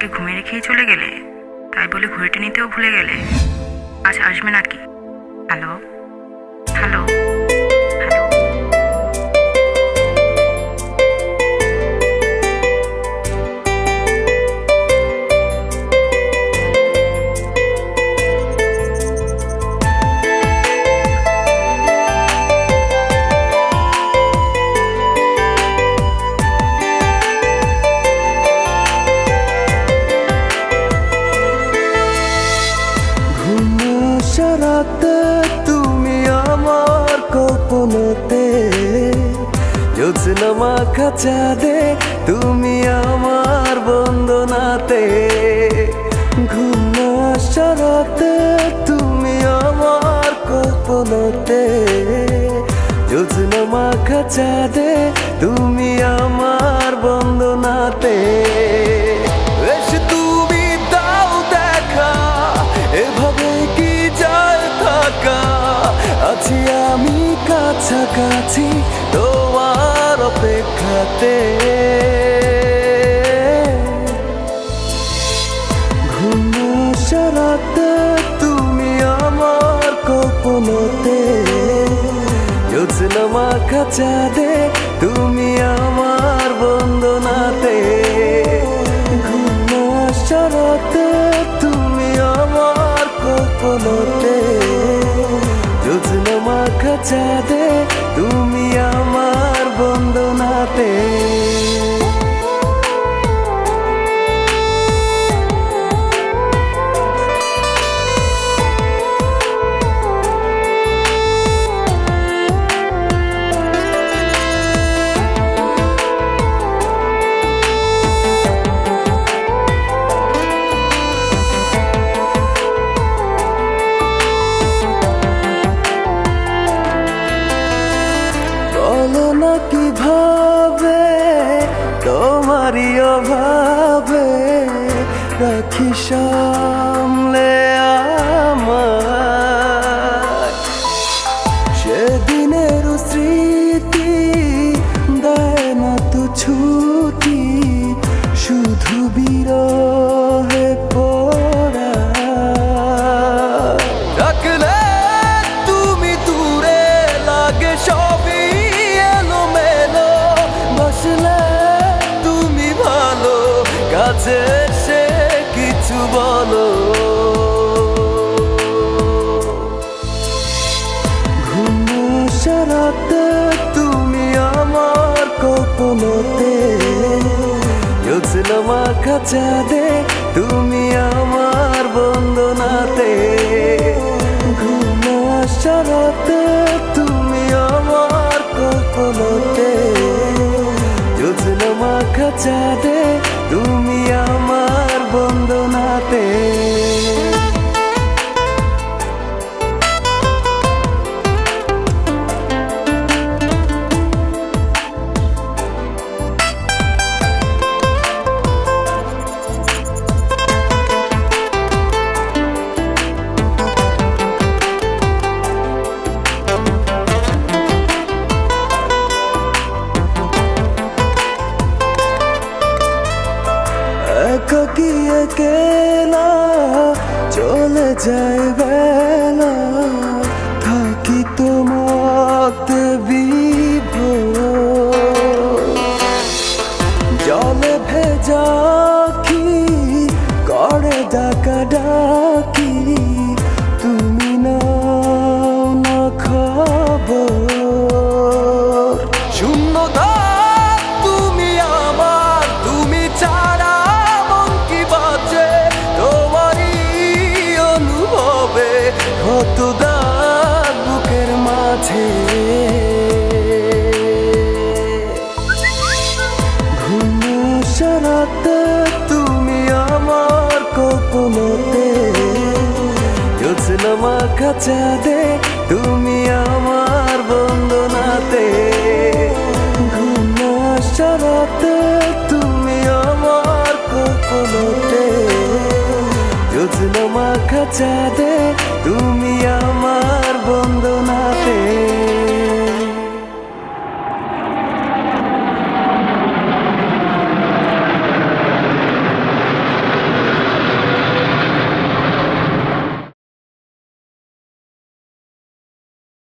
আমাকে ঘুমিয়ে রেখেই চলে গেলে, তাই বলে ঘড়িটা নিতেও ভুলে গেলে। আজ আসবে নাকি? Hello hello hello. রাতে তুমি আমার কল্পনাতে, জ্যোৎস্না মাখা চাঁদে তুমি আমার বন্দনাতে। ঘুম আসা রাতে তুমি আমার কল্পনাতে, জ্যোৎস্না মাখা চাঁদে তুমি আমার বন্দনাতে। এসে তুমি দাও দেখা, এভাবে কি যায় থাকা? আছি আমি কাছাকাছি তোমার অপেক্ষাতে। ঘুম আসা রাতে তুমি আমার কল্পনাতে, জ্যোৎস্না মাখা চাঁদে তুমি আমার বন্দনাতে। ঘুম আসা রাতে তুমি আমার কল্পনাতে, জ্যোৎস্না মাখা চাঁদে তুমি আমার বন্দনাতে। কিভাবে তোমারই অভাবে রাখি সামলে আমার সেদিনের স্মৃতি, দেয় না তো ছুটি শুধু বিরহে পড়া। রাখলে তুমি দূরে লাগে সবই কাছে সে কিছু বলো। ঘুম আসা রাতে তুমি আমার কল্পনাতে, জ্যোৎস্না মাখা চাঁদে তুমি আমার বন্দনাতে। ঘুম আসা রাতে তুমি আমার কল্পনাতে, জ্যোৎস্না মাখা চাঁদে তুমি আমার বন্দনাতে। একাকী একেলা চলে যায় বেলা, থাকি তোমাতে বিভোর। জলে ভেজা কি করে ডাকা ডাকি, তুমি নাও না খবর। শূন্যতা তুমি আমার, তুমি ছাড়া কত দাগ বুকের মাঝে। ঘুম আসা রাতে তুমি আমার কল্পনাতে, জ্যোৎস্না মাখা চাঁদে তুমি আমার বন্দনাতে। ঘুম আসা রাতে তুমি আমার কল্পনাতে, জ্যোৎস্না মাখা চাঁদে তুমি